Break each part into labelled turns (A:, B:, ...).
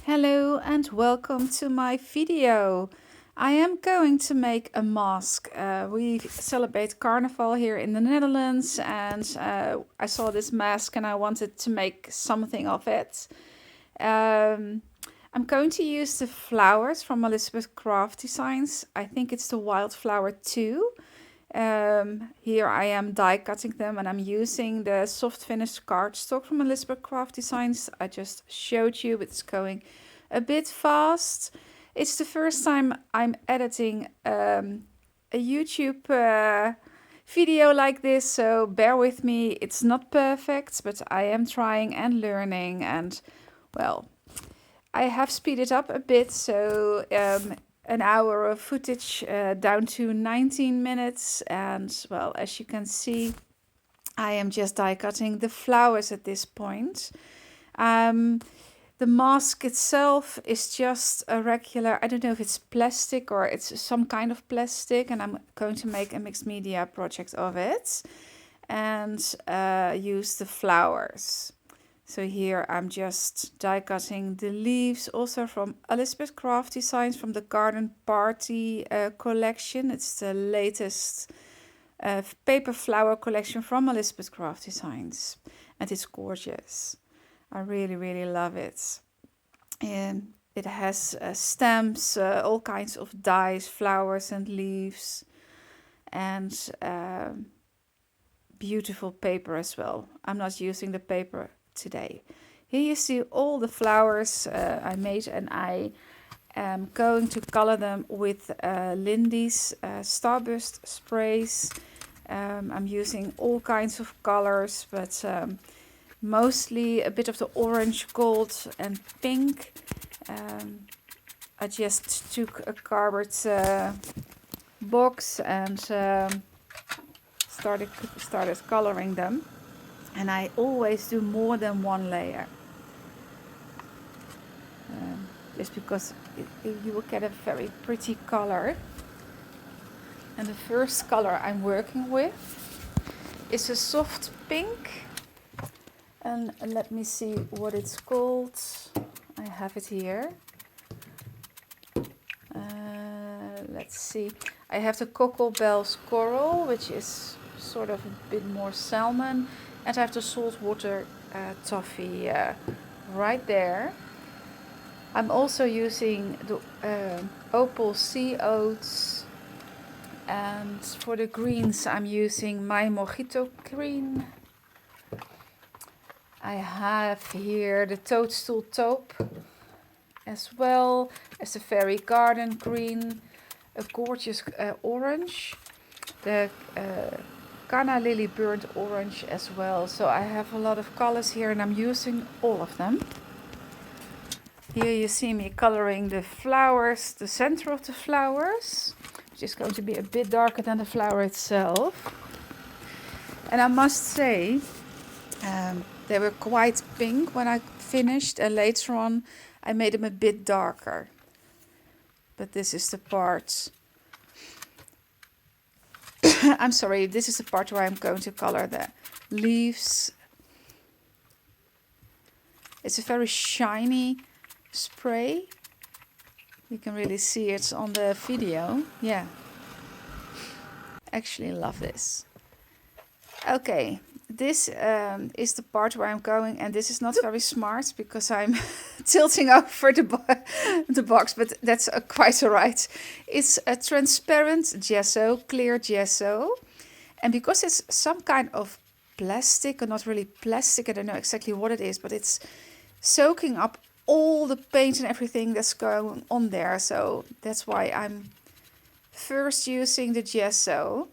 A: Hello and welcome to my video. I am going to make a mask. We celebrate Carnaval here in the Netherlands and I saw this mask and I wanted to make something of it. I'm going to use the flowers from Elizabeth Craft Designs. I think it's the Wildflower 2. Here I am die cutting them and I'm using the soft finish cardstock from Elizabeth Craft Designs. I just showed you, it's going a bit fast. It's the first time I'm editing a YouTube video like this, so bear with me. It's not perfect, but I am trying and learning, and well, I have speeded up a bit, so an hour of footage down to 19 minutes. And well, as you can see, I am just die cutting the flowers at this point. The mask itself is just a regular, I don't know if it's plastic or it's some kind of plastic, and I'm going to make a mixed media project of it and use the flowers. So here I'm just die cutting the leaves, also from Elizabeth Craft Designs from the Garden Party collection. It's the latest paper flower collection from Elizabeth Craft Designs, and it's gorgeous. I really, really love it. And it has stamps, all kinds of dyes, flowers and leaves, and beautiful paper as well. I'm not using the paper today. Here you see all the flowers I made, and I am going to color them with Lindy's Starburst sprays. I'm using all kinds of colors, but mostly a bit of the orange, gold and pink. I just took a cardboard box and started coloring them. And I always do more than one layer, just because you will get a very pretty color. And the first color I'm working with is a soft pink, and let me see what it's called. I have it here. Let's see. I have the Cocoa Bells Coral, which is sort of a bit more salmon, and I have the saltwater toffee right there. I'm also using the Opal Sea Oats, and for the greens I'm using my Mojito Green. I have here the Toadstool Taupe, as well as the Fairy Garden Green, a gorgeous orange, the Canna Lily Burnt Orange as well. So I have a lot of colors here and I'm using all of them. Here you see me coloring the flowers, the center of the flowers, which is going to be a bit darker than the flower itself. And I must say, they were quite pink when I finished, and later on I made them a bit darker. But this is the part, I'm sorry, this is the part where I'm going to color the leaves. It's a very shiny spray. You can really see it on the video. Yeah, actually love this. Okay, this is the part where I'm going, and this is not very smart because I'm tilting over the box, but that's quite alright. It's a transparent gesso, clear gesso, and because it's some kind of plastic, or not really plastic, I don't know exactly what it is, but it's soaking up all the paint and everything that's going on there. So that's why I'm first using the gesso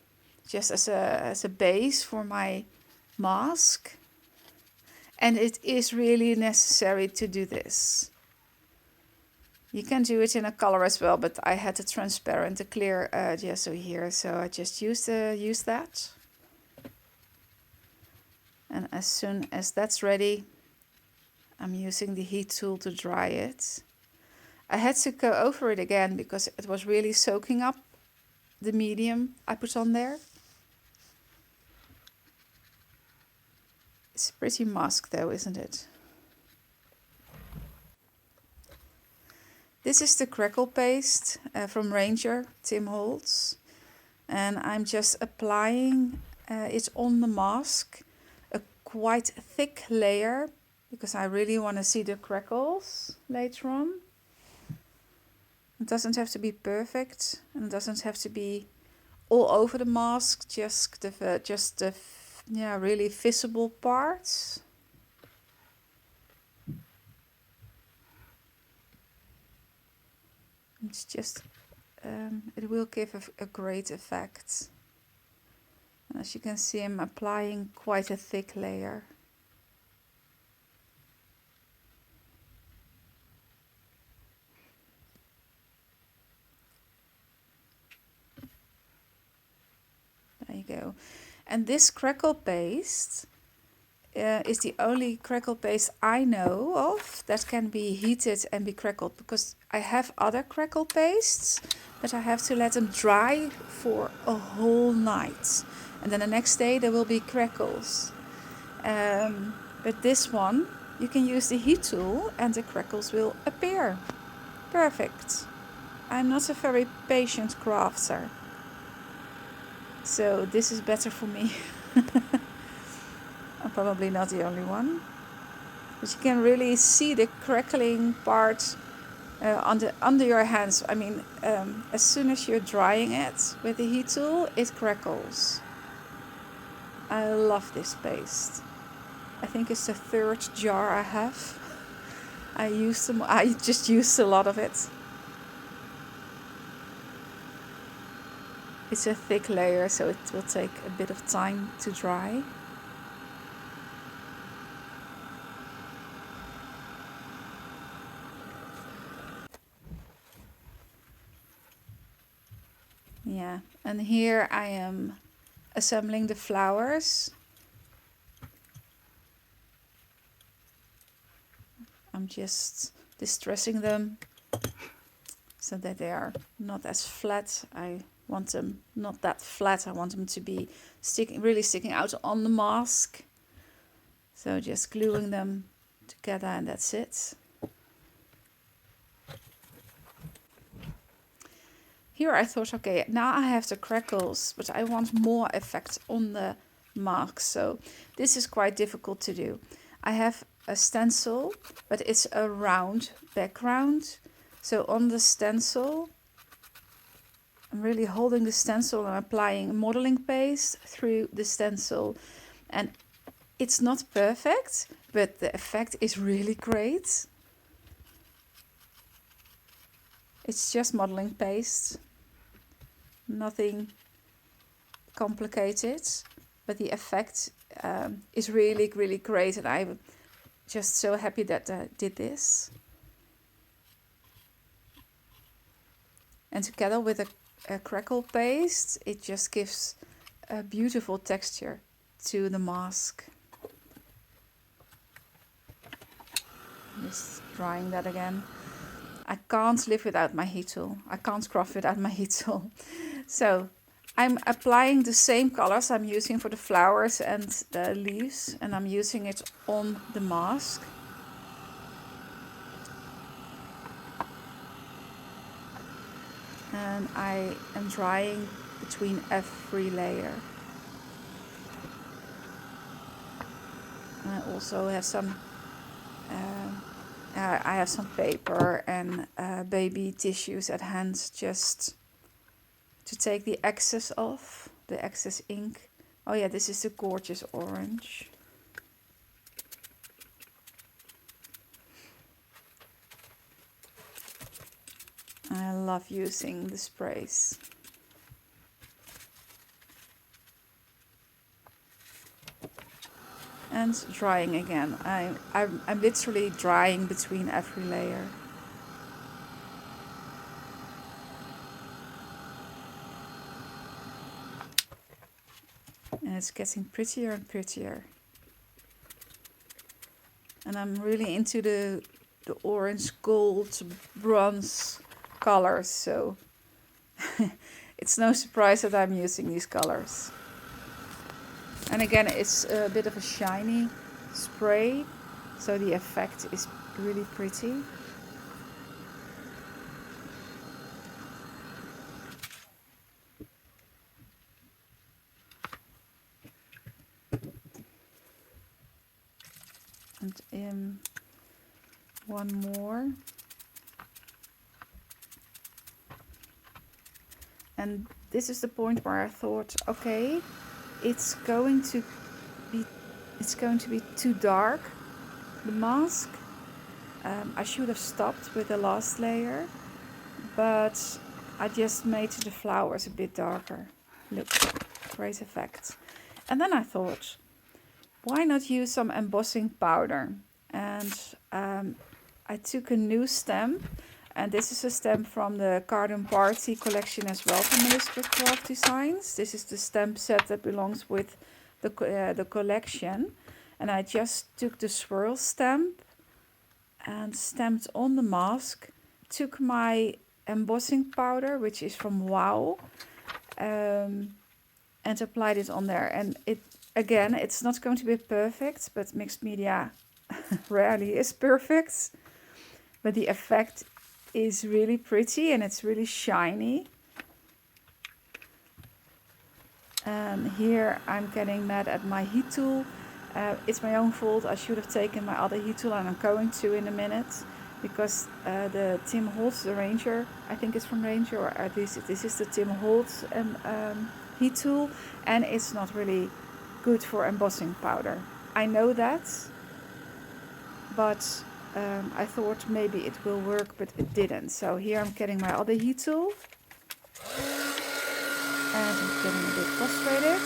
A: just as a base for my mask, and it is really necessary to do this. You can do it in a color as well, but I had a transparent, a clear gesso here, so I just used that. And as soon as that's ready, I'm using the heat tool to dry it. I had to go over it again because it was really soaking up the medium I put on there. It's a pretty mask though, isn't it? This is the crackle paste from Ranger, Tim Holtz. And I'm just applying it on the mask, a quite thick layer, because I really want to see the crackles later on. It doesn't have to be perfect, and it doesn't have to be all over the mask, just the yeah, really visible parts. It's just it will give a great effect. And as you can see, I'm applying quite a thick layer. There you go. And this crackle paste is the only crackle paste I know of that can be heated and be crackled, because I have other crackle pastes, but I have to let them dry for a whole night. And then the next day there will be crackles. But this one, you can use the heat tool and the crackles will appear. Perfect. I'm not a very patient crafter, so this is better for me. I'm probably not the only one. But you can really see the crackling part under your hands. I mean, as soon as you're drying it with the heat tool, it crackles. I love this paste. I think it's the third jar I have. I just used a lot of it. It's a thick layer, so it will take a bit of time to dry. Yeah, and here I am assembling the flowers. I'm just distressing them so that they are not as flat. I want them not that flat. I want them to be really sticking out on the mask. So just gluing them together, and that's it. Here I thought, okay, now I have the crackles, but I want more effect on the mask. So this is quite difficult to do. I have a stencil, but it's a round background. So on the stencil, I'm really holding the stencil and applying modeling paste through the stencil. And it's not perfect, but the effect is really great. It's just modeling paste, nothing complicated, but the effect is really, really great, and I'm just so happy that I did this. And together with a crackle paste, it just gives a beautiful texture to the mask. Just drying that again. I can't live without my heat tool. I can't craft without my heat tool. So I'm applying the same colors I'm using for the flowers and the leaves, and I'm using it on the mask. And I am drying between every layer. And I also have some I have some paper and baby tissues at hand, just to take the excess off, the excess ink. Oh yeah, this is the gorgeous orange. I love using the sprays. And drying again. I'm literally drying between every layer. And it's getting prettier and prettier. And I'm really into the orange, gold, bronze colors, so it's no surprise that I'm using these colors. And again, it's a bit of a shiny spray, so the effect is really pretty. one more. And this is the point where I thought, okay, it's going to be too dark, the mask. I should have stopped with the last layer, but I just made the flowers a bit darker. Look, great effect. And then I thought, why not use some embossing powder? And I took a new stamp, and this is a stamp from the Garden Party collection as well from Elizabeth Craft Designs. This is the stamp set that belongs with the collection. And I just took the swirl stamp and stamped on the mask, took my embossing powder, which is from Wow, and applied it on there. And again, it's not going to be perfect, but mixed media rarely is perfect. But the effect is really pretty and it's really shiny. And here I'm getting mad at my heat tool. It's my own fault. I should have taken my other heat tool, and I'm going to in a minute, because the Tim Holtz, the Ranger, I think it's from Ranger, or at least this is the Tim Holtz heat tool, and it's not really good for embossing powder. I know that, but I thought maybe it will work, but it didn't. So here I'm getting my other heat tool, and I'm getting a bit frustrated.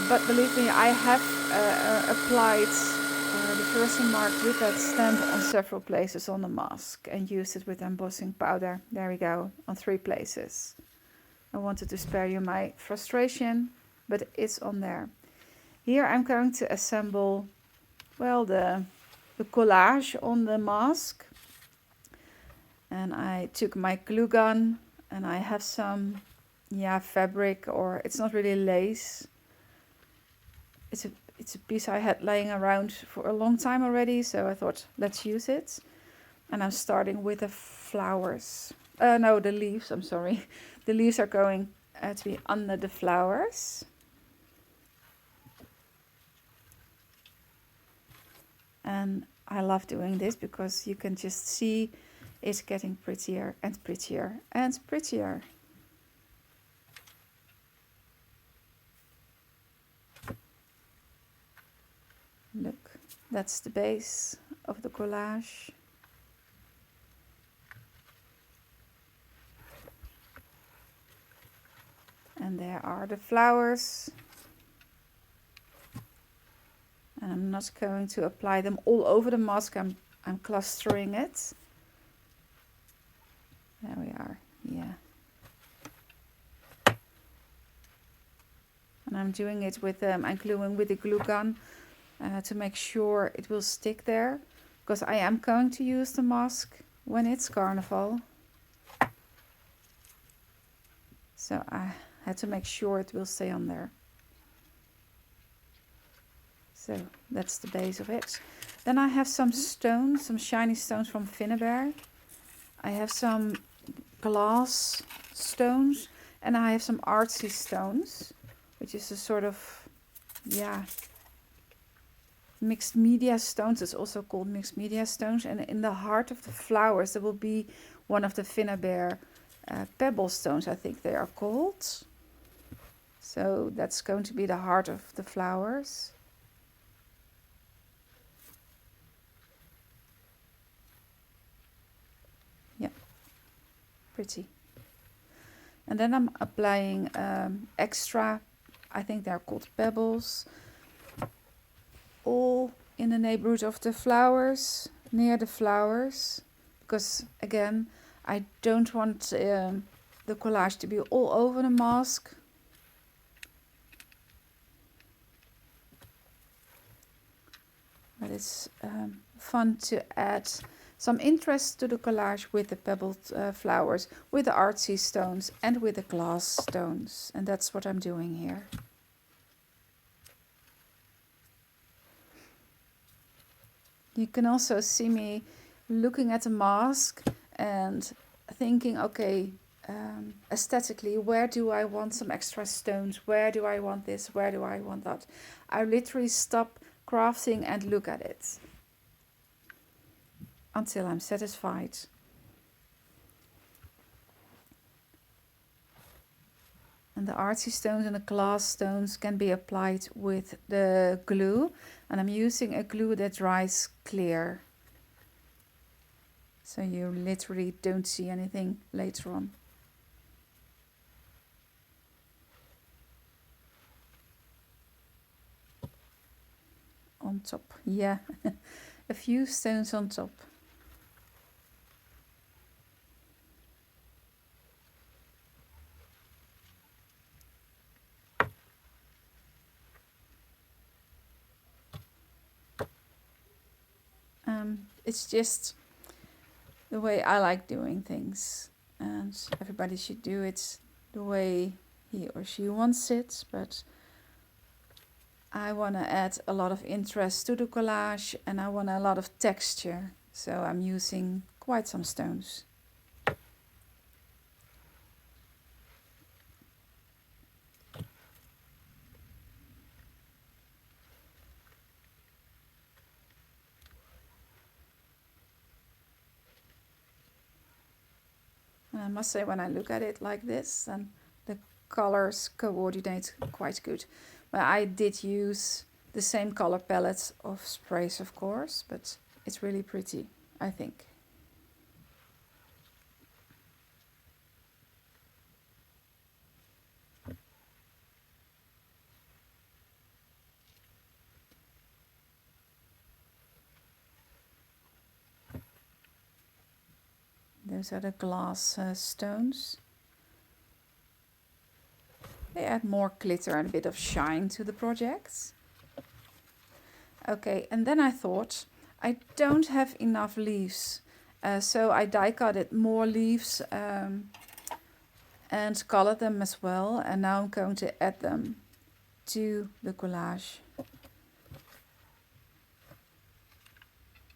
A: But believe me, I have applied the person marked with that stamp on several places on the mask and used it with embossing powder. There we go, on 3 places. I wanted to spare you my frustration, but it's on there. Here I'm going to assemble, well, the collage on the mask. And I took my glue gun, and I have some fabric, or it's not really lace. It's a piece I had laying around for a long time already, so I thought, let's use it. And I'm starting with the flowers. No, the leaves, I'm sorry. The leaves are going to be under the flowers. And I love doing this because you can just see it's getting prettier and prettier and prettier. Look, that's the base of the collage. And there are the flowers. And I'm not going to apply them all over the mask. I'm clustering it. There we are, yeah. And I'm doing it with, I'm gluing with the glue gun to make sure it will stick there. Because I am going to use the mask when it's Carnival. So I had to make sure it will stay on there. So that's the base of it. Then I have some stones, some shiny stones from Finneberg. I have some glass stones, and I have some artsy stones, which is a sort of, mixed media stones. It's also called mixed media stones. And in the heart of the flowers, there will be one of the Finneberg pebble stones, I think they are called. So that's going to be the heart of the flowers. Yeah, pretty. And then I'm applying extra, I think they're called pebbles, all in the neighborhood of the flowers, near the flowers, because again, I don't want the collage to be all over the mask. But it's fun to add some interest to the collage with the pebbled flowers, with the artsy stones and with the glass stones. And that's what I'm doing here. You can also see me looking at the mask and thinking, okay, aesthetically, where do I want some extra stones? Where do I want this? Where do I want that? I literally stop crafting and look at it until I'm satisfied. And the artsy stones and the glass stones can be applied with the glue. And I'm using a glue that dries clear. So you literally don't see anything later on. On top, yeah. A few stones on top. It's just the way I like doing things, and everybody should do it the way he or she wants it, but I want to add a lot of interest to the collage and I want a lot of texture, so I'm using quite some stones. And I must say, when I look at it like this, then the colors coordinate quite good. But I did use the same color palette of sprays, of course, but it's really pretty, I think. Those are the glass stones. They add more glitter and a bit of shine to the project. Okay, and then I thought I don't have enough leaves, so I die cutted more leaves and colored them as well, and now I'm going to add them to the collage.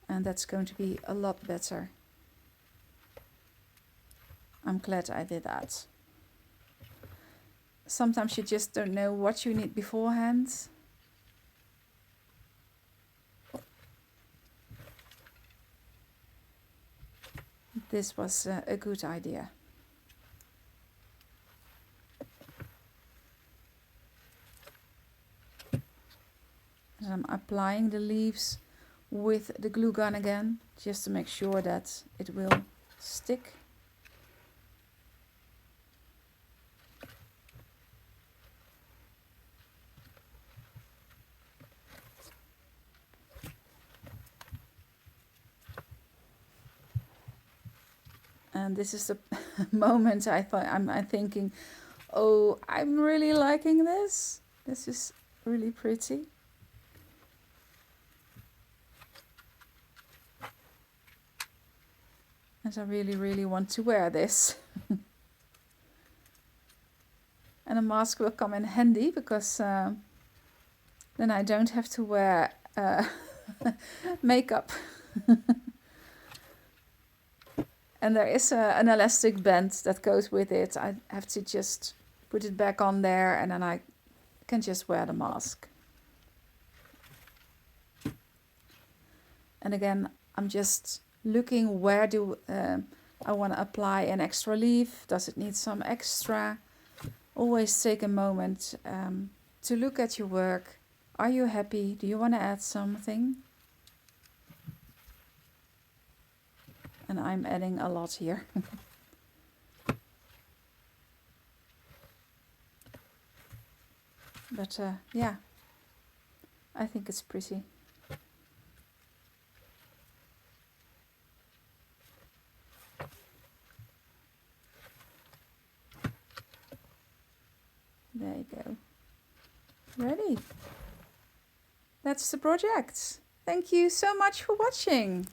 A: And that's going to be a lot better. I'm glad I did that. Sometimes you just don't know what you need beforehand. This was a good idea. And I'm applying the leaves with the glue gun again, just to make sure that it will stick. And this is the moment I'm thinking, oh, I'm really liking this. This is really pretty. And I really, really want to wear this. And a mask will come in handy because then I don't have to wear makeup. And there is an elastic band that goes with it. I have to just put it back on there and then I can just wear the mask. And again, I'm just looking where do I want to apply an extra leaf. Does it need some extra? Always take a moment to look at your work. Are you happy? Do you want to add something? And I'm adding a lot here. But yeah, I think it's pretty. There you go. Ready. That's the project. Thank you so much for watching.